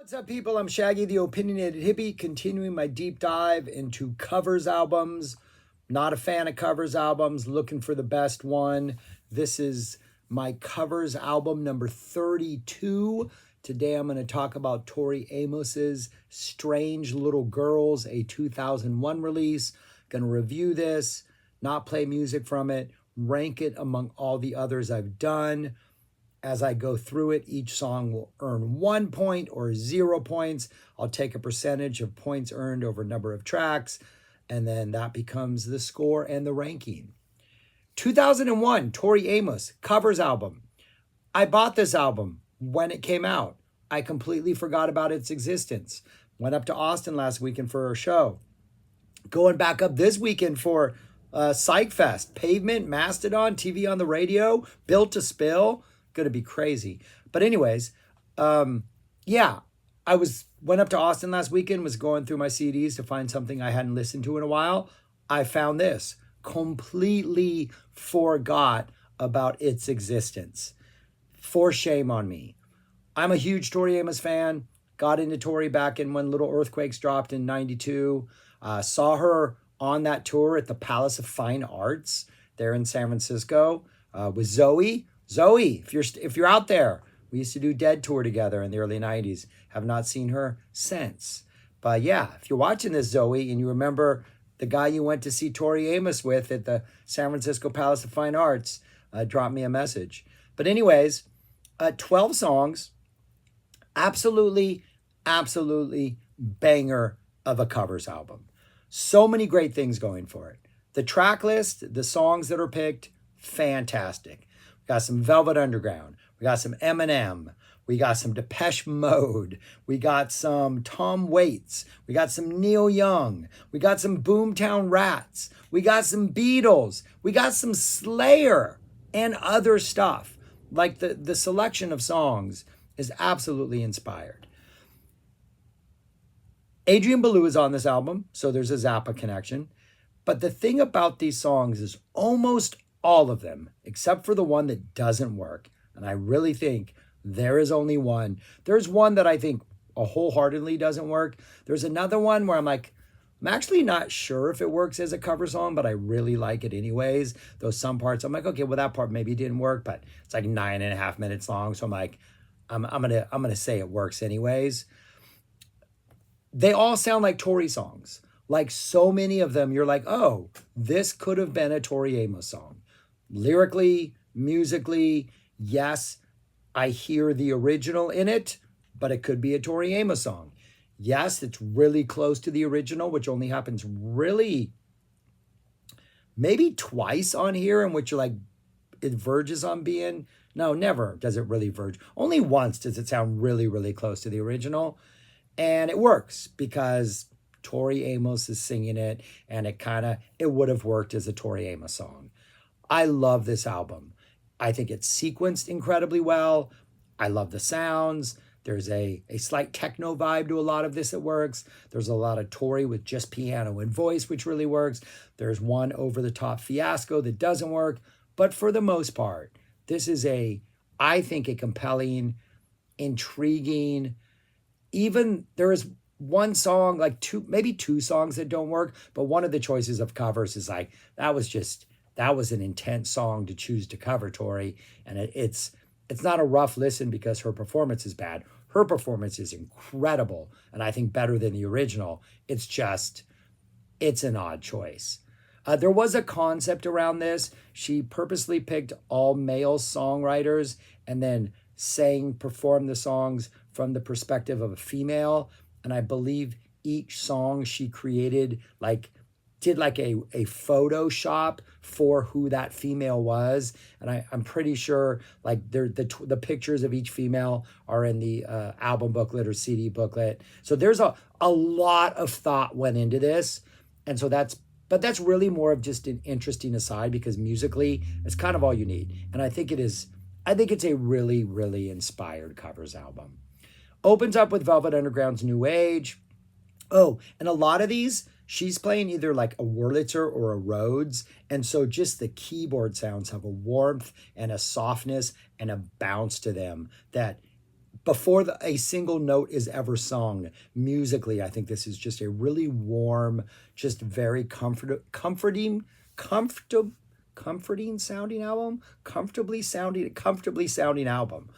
What's up, people? I'm Shaggy, the Opinionated Hippie, continuing my deep dive into covers albums. Not a fan of covers albums, looking for the best one. This is my covers album number 32. Today I'm going to talk about Tori Amos's Strange Little Girls, a 2001 release. Going to review this, not play music from it, rank it among all the others I've done. As I go through it, each song will earn 1 point or 0 points. I'll take a percentage of points earned over number of tracks, and then that becomes the score and the ranking. 2001, Tori Amos, covers album. I bought this album when it came out. I completely forgot about its existence. Went up to Austin last weekend for a show. Going back up this weekend for Psych Fest, Pavement, Mastodon, TV on the radio, Built to Spill. Going to be crazy. But anyways, yeah, went up to Austin last weekend, was going through my CDs to find something I hadn't listened to in a while. I found this. Completely forgot about its existence. For shame on me. I'm a huge Tori Amos fan. Got into Tori back in when Little Earthquakes dropped in 92. Saw her on that tour at the Palace of Fine Arts there in San Francisco with Zoe. Zoe, if you're out there, we used to do Dead Tour together in the early 90s. Have not seen her since. But yeah, if you're watching this, Zoe, and you remember the guy you went to see Tori Amos with at the San Francisco Palace of Fine Arts, drop me a message. But anyways, 12 songs, absolutely banger of a covers album. So many great things going for it. The track list, the songs that are picked, fantastic. We got some Velvet Underground. We got some Eminem. We got some Depeche Mode. We got some Tom Waits. We got some Neil Young. We got some Boomtown Rats. We got some Beatles. We got some Slayer and other stuff. Like the selection of songs is absolutely inspired. Adrian Belew is on this album, so there's a Zappa connection. But the thing about these songs is almost all of them, except for the one that doesn't work. And I really think there is only one. There's one that I think wholeheartedly doesn't work. There's another one where I'm actually not sure if it works as a cover song, but I really like it anyways. Though some parts, I'm like, okay, well, that part maybe didn't work, but it's like 9.5 minutes long. So I'm like, I'm gonna say it works anyways. They all sound like Tori songs. Like so many of them, you're like, oh, this could have been a Tori Amos song. Lyrically, musically, yes, I hear the original in it, but it could be a Tori Amos song. Yes, it's really close to the original, which only happens really maybe twice on here, in which you're like, it verges on being, no, never does it really verge. Only once does it sound really close to the original. And it works because Tori Amos is singing it, and it would have worked as a Tori Amos song. I love this album. I think it's sequenced incredibly well. I love the sounds. There's a slight techno vibe to a lot of this that works. There's a lot of Tori with just piano and voice, which really works. There's one over-the-top fiasco that doesn't work. But for the most part, this is I think, a compelling, intriguing, even there is one song, like maybe two songs that don't work, but one of the choices of covers is like, that was an intense song to choose to cover, Tori. And it's not a rough listen because her performance is bad. Her performance is incredible, and I think better than the original. It's an odd choice. There was a concept around this. She purposely picked all male songwriters and then performed the songs from the perspective of a female. And I believe each song she created, did a Photoshop for who that female was. And I'm pretty sure the pictures of each female are in the album booklet or CD booklet. So there's a lot of thought went into this. And so that's really more of just an interesting aside, because musically it's kind of all you need. And I think it's a really inspired covers album. Opens up with Velvet Underground's New Age. Oh, and a lot of these, she's playing either like a Wurlitzer or a Rhodes. And so just the keyboard sounds have a warmth and a softness and a bounce to them that before a single note is ever sung. Musically, I think this is just a really warm, just very comforting sounding album. Comfortably sounding album.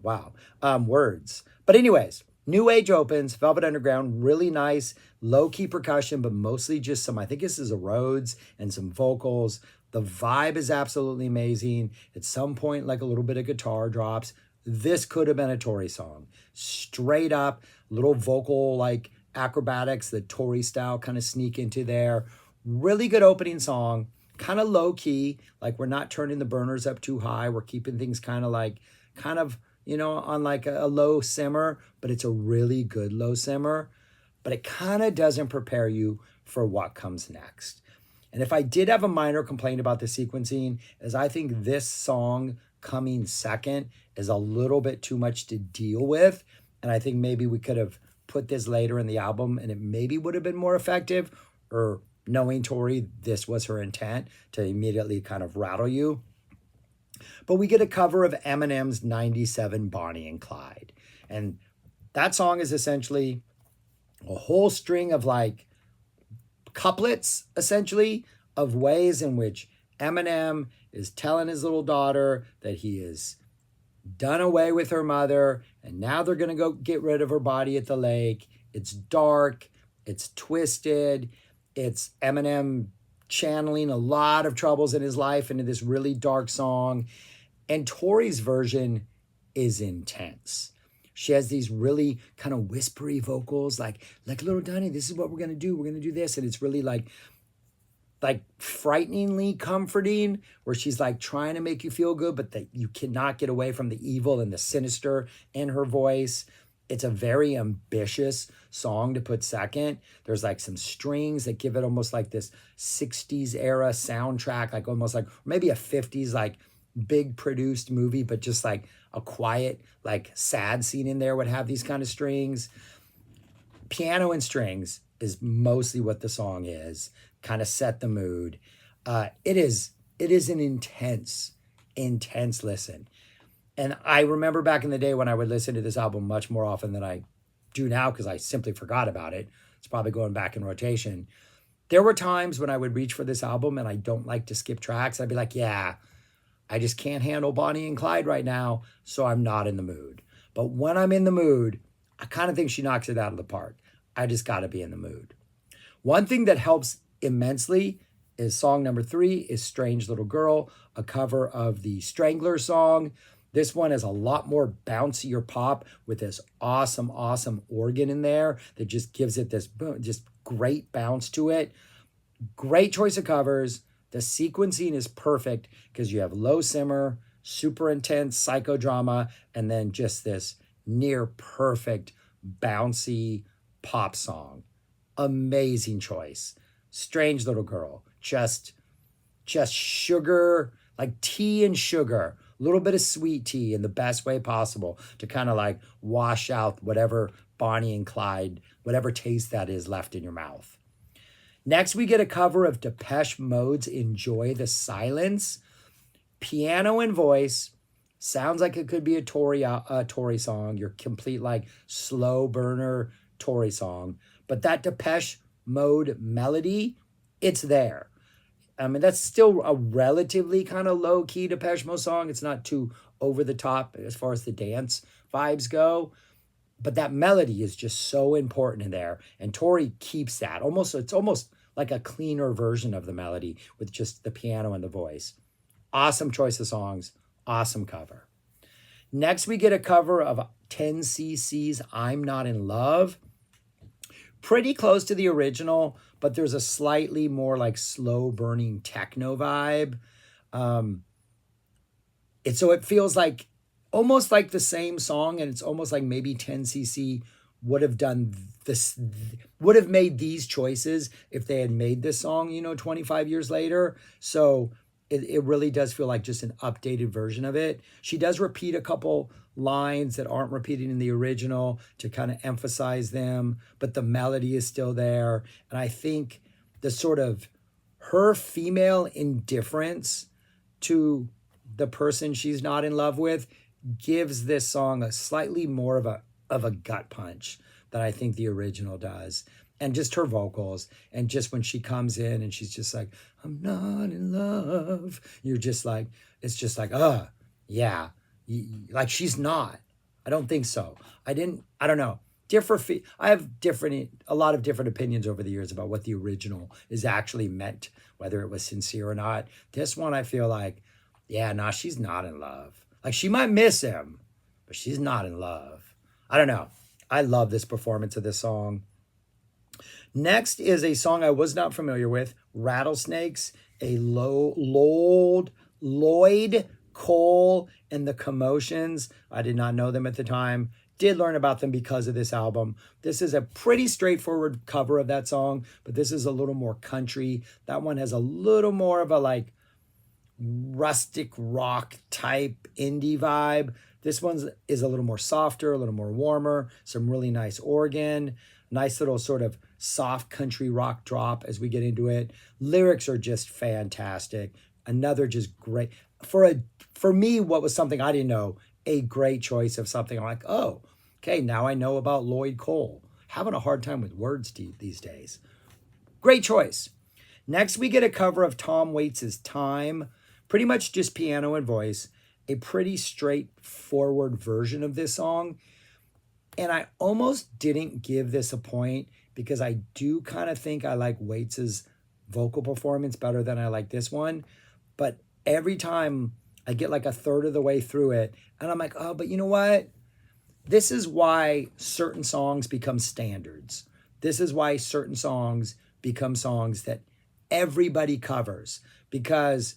Wow. Words. But anyways, New Age opens, Velvet Underground, really nice, low-key percussion, but mostly just some, I think this is a Rhodes and some vocals. The vibe is absolutely amazing. At some point, like a little bit of guitar drops. This could have been a Tori song. Straight up, little vocal like acrobatics that Tori style kind of sneak into there. Really good opening song. Kind of low-key, like we're not turning the burners up too high. We're keeping things kind of, on like a low simmer, but it's a really good low simmer. But it kind of doesn't prepare you for what comes next. And if I did have a minor complaint about the sequencing, is I think this song coming second is a little bit too much to deal with. And I think maybe we could have put this later in the album and it maybe would have been more effective. Or knowing Tori, this was her intent to immediately kind of rattle you. But we get a cover of Eminem's 97 Bonnie and Clyde. And that song is essentially a whole string of like couplets, essentially, of ways in which Eminem is telling his little daughter that he is done away with her mother and now they're going to go get rid of her body at the lake. It's dark. It's twisted. It's Eminem channeling a lot of troubles in his life into this really dark song. And Tori's version is intense. She has these really kind of whispery vocals, like little Donnie, this is what we're going to do. We're going to do this. And it's really like frighteningly comforting, where she's like trying to make you feel good, but that you cannot get away from the evil and the sinister in her voice. It's a very ambitious song to put second. There's like some strings that give it almost like this 60s era soundtrack, like almost like maybe a 50s like big produced movie, but just like a quiet, like sad scene in there would have these kind of strings. Piano and strings is mostly what the song is, kind of set the mood. It is an intense listen. And I remember back in the day when I would listen to this album much more often than I do now because I simply forgot about it. It's probably going back in rotation. There were times when I would reach for this album and I don't like to skip tracks. I'd be like, yeah, I just can't handle Bonnie and Clyde right now, so I'm not in the mood. But when I'm in the mood, I kind of think she knocks it out of the park. I just got to be in the mood. One thing that helps immensely is song number 3 is Strange Little Girl, a cover of the Strangler song. This one is a lot more bouncier pop with this awesome organ in there that just gives it this just great bounce to it. Great choice of covers. The sequencing is perfect because you have low simmer, super intense psychodrama, and then just this near perfect bouncy pop song. Amazing choice. Strange Little Girl. Just sugar, like tea and sugar. A little bit of sweet tea in the best way possible to kind of like wash out whatever Bonnie and Clyde, whatever taste that is left in your mouth. Next, we get a cover of Depeche Mode's Enjoy the Silence. Piano and voice. Sounds like it could be a Tori song, your complete like slow burner Tori song. But that Depeche Mode melody, it's there. I mean, that's still a relatively kind of low-key Depeche Mode song. It's not too over the top as far as the dance vibes go. But that melody is just so important in there. And Tori keeps that. It's almost like a cleaner version of the melody with just the piano and the voice. Awesome choice of songs. Awesome cover. Next, we get a cover of 10cc's I'm Not in Love. Pretty close to the original, but there's a slightly more like slow burning techno vibe. So it feels like almost like the same song, and it's almost like maybe 10cc would have done this, would have made these choices if they had made this song, 25 years later. So it really does feel like just an updated version of it. She does repeat a couple lines that aren't repeated in the original to kind of emphasize them, but the melody is still there. And I think the sort of her female indifference to the person she's not in love with gives this song a slightly more of a gut punch than I think the original does. And just her vocals, and just when she comes in and she's just like, I'm not in love. You're just like, it's just like, yeah. Like she's not. I don't think so. I don't know. I have a lot of different opinions over the years about what the original is actually meant, whether it was sincere or not. This one, I feel like, yeah, nah, she's not in love. Like she might miss him, but she's not in love. I don't know. I love this performance of this song. Next is a song I was not familiar with, Rattlesnakes, a Lloyd Cole and the Commotions. I did not know them at the time. Did learn about them because of this album. This is a pretty straightforward cover of that song, but this is a little more country. That one has a little more of a like rustic rock type indie vibe. This one is a little more softer, a little more warmer, some really nice organ, nice little sort of soft country rock drop as we get into it. Lyrics are just fantastic. Another just great for me, what was something I didn't know, a great choice of something. I'm like, oh, okay, now I know about Lloyd Cole. Having a hard time with words these days. Great choice. Next, we get a cover of Tom Waits' Time, pretty much just piano and voice, a pretty straightforward version of this song. And I almost didn't give this a point because I do kind of think I like Waits' vocal performance better than I like this one. But every time I get like a third of the way through it, and I'm like, oh, but you know what? This is why certain songs become standards. This is why certain songs become songs that everybody covers. Because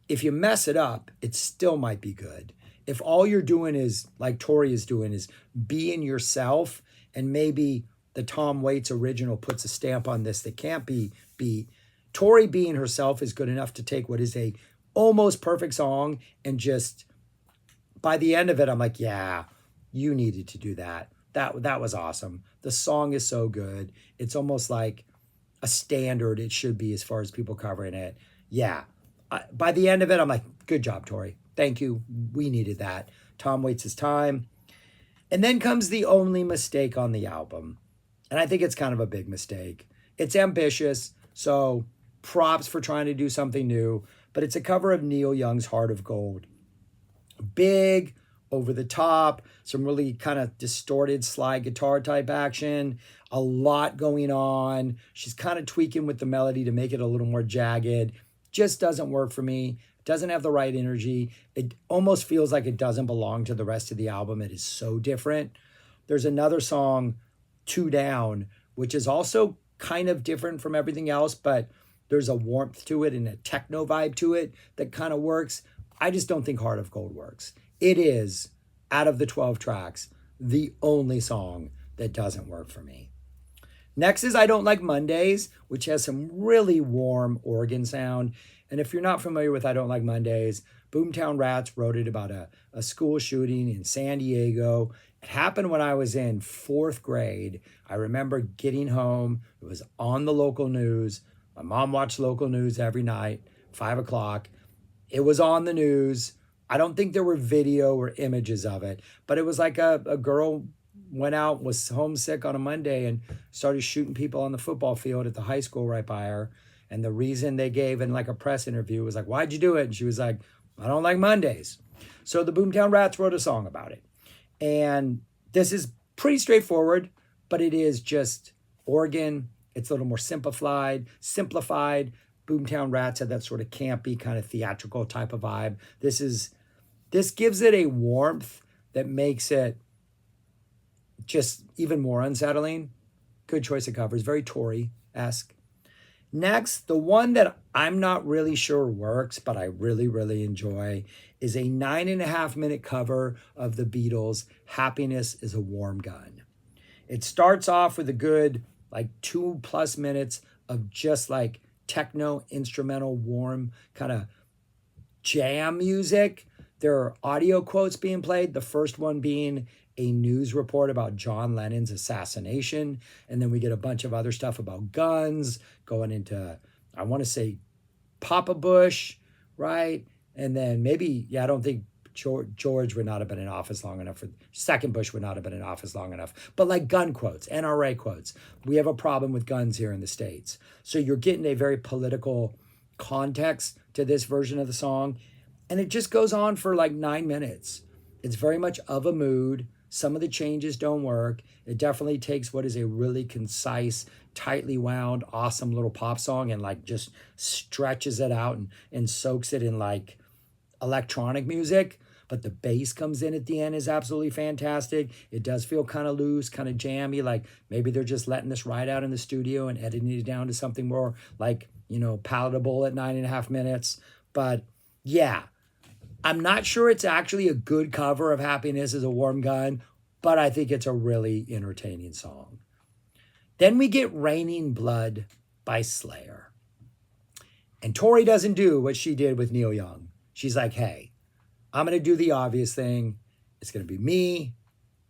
if you mess it up, it still might be good. If all you're doing is, like Tori is doing, is being yourself, and maybe the Tom Waits original puts a stamp on this that can't be beat, Tori being herself is good enough to take what is a almost perfect song and just, by the end of it, I'm like, yeah, you needed to do that. That was awesome. The song is so good. It's almost like a standard it should be as far as people covering it. Yeah. By the end of it, I'm like, good job, Tori. Thank you. We needed that. Tom Waits' Time. And then comes the only mistake on the album. And I think it's kind of a big mistake. It's ambitious, so props for trying to do something new. But it's a cover of Neil Young's Heart of Gold. Big, over the top, some really kind of distorted slide guitar type action, a lot going on. She's kind of tweaking with the melody to make it a little more jagged. Just doesn't work for me. Doesn't have the right energy. It almost feels like it doesn't belong to the rest of the album. It is so different. There's another song, Two Down, which is also kind of different from everything else, but there's a warmth to it and a techno vibe to it that kind of works. I just don't think Heart of Gold works. It is, out of the 12 tracks, the only song that doesn't work for me. Next is I Don't Like Mondays, which has some really warm organ sound. And if you're not familiar with I Don't Like Mondays, Boomtown Rats wrote it about a school shooting in San Diego. It happened when I was in 4th grade. I remember getting home. It was on the local news. My mom watched local news every night, 5 o'clock. It was on the news. I don't think there were video or images of it, but it was like a girl went out, was homesick on a Monday and started shooting people on the football field at the high school right by her. And the reason they gave in like a press interview was like, why'd you do it? And she was like, I don't like Mondays. So the Boomtown Rats wrote a song about it. And this is pretty straightforward, but it is just organ. It's a little more simplified. Boomtown Rats had that sort of campy kind of theatrical type of vibe. This gives it a warmth that makes it just even more unsettling. Good choice of covers, very Tori-esque. Next, the one that I'm not really sure works, but I really, really enjoy, is a 9.5-minute cover of the Beatles' Happiness is a Warm Gun. It starts off with a good, like 2+ minutes of just like techno, instrumental, warm kind of jam music. There are audio quotes being played, the first one being a news report about John Lennon's assassination. And then we get a bunch of other stuff about guns, going into, I want to say, Papa Bush, right? And then maybe, I don't think George would not have been in office long enough. Second Bush would not have been in office long enough. But like gun quotes, NRA quotes. We have a problem with guns here in the States. So you're getting a very political context to this version of the song. And it just goes on for like 9 minutes. It's very much of a mood. Some of the changes don't work. It definitely takes what is a really concise, tightly wound, awesome little pop song and like just stretches it out and soaks it in like electronic music. But the bass comes in at the end is absolutely fantastic. It does feel kind of loose, kind of jammy. Like maybe they're just letting this ride out in the studio and editing it down to something more like, palatable at 9.5 minutes. But yeah, I'm not sure it's actually a good cover of Happiness is a Warm Gun, but I think it's a really entertaining song. Then we get Raining Blood by Slayer. And Tori doesn't do what she did with Neil Young. She's like, hey, I'm going to do the obvious thing. It's going to be me,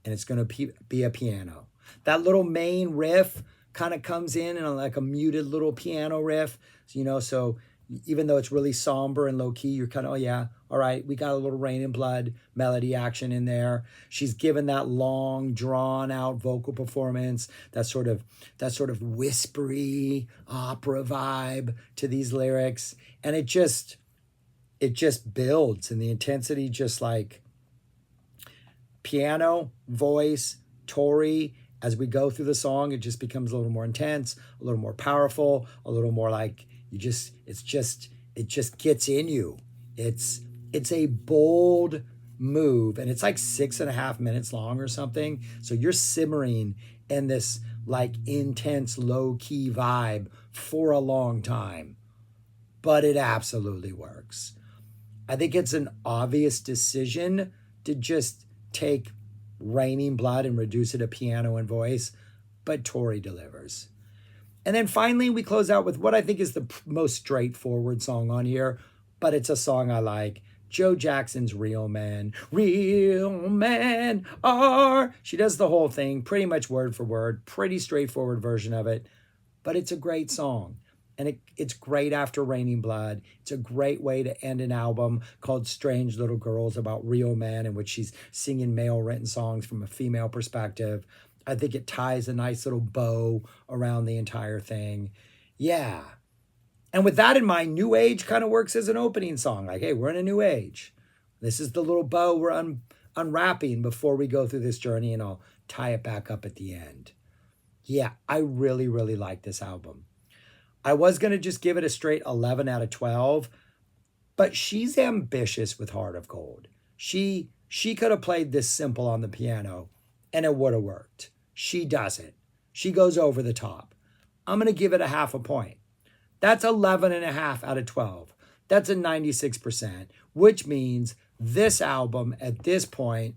and it's going to be a piano. That little main riff kind of comes in like a muted little piano riff, so even though it's really somber and low key, you're kind of, oh yeah, all right, we got a little Rain and Blood melody action in there. She's given that long, drawn out vocal performance, that sort of whispery opera vibe to these lyrics. And it just builds, and the intensity just like piano, voice, Tori. As we go through the song, it just becomes a little more intense, a little more powerful, a little more like it just gets in you. It's a bold move, and it's like 6.5 minutes long or something. So you're simmering in this like intense low key vibe for a long time, but it absolutely works. I think it's an obvious decision to just take Raining Blood and reduce it to piano and voice, but Tori delivers. And then finally, we close out with what I think is the most straightforward song on here, but it's a song I like. Joe Jackson's Real Men. Real men are... She does the whole thing, pretty much word for word, pretty straightforward version of it, but it's a great song. And it's great after Raining Blood. It's a great way to end an album called Strange Little Girls about real men, in which she's singing male-written songs from a female perspective. I think it ties a nice little bow around the entire thing. Yeah. And with that in mind, New Age kind of works as an opening song. Like, hey, we're in a new age. This is the little bow we're unwrapping before we go through this journey, and I'll tie it back up at the end. Yeah, I really, really like this album. I was going to just give it a straight 11 out of 12, but she's ambitious with Heart of Gold. She could have played this simple on the piano, and it would have worked. She doesn't. She goes over the top. I'm going to give it a 0.5 point. That's 11.5 out of 12. That's a 96%, which means this album at this point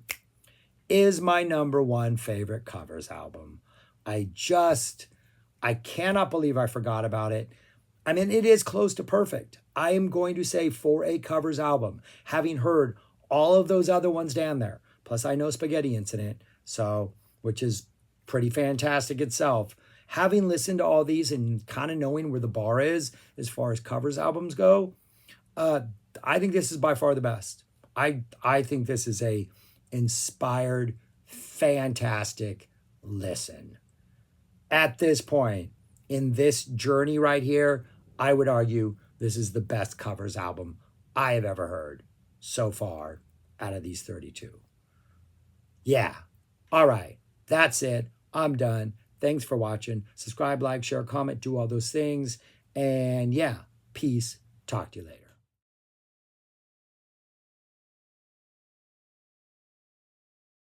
is my number one favorite covers album. I cannot believe I forgot about it. I mean, it is close to perfect. I am going to say for a covers album, having heard all of those other ones down there, plus I know Spaghetti Incident, which is pretty fantastic itself. Having listened to all these and kind of knowing where the bar is as far as covers albums go, I think this is by far the best. I think this is a inspired, fantastic listen. At this point, in this journey right here, I would argue this is the best covers album I have ever heard so far out of these 32. Yeah. All right. That's it. I'm done. Thanks for watching. Subscribe, like, share, comment, do all those things. And yeah, peace. Talk to you later.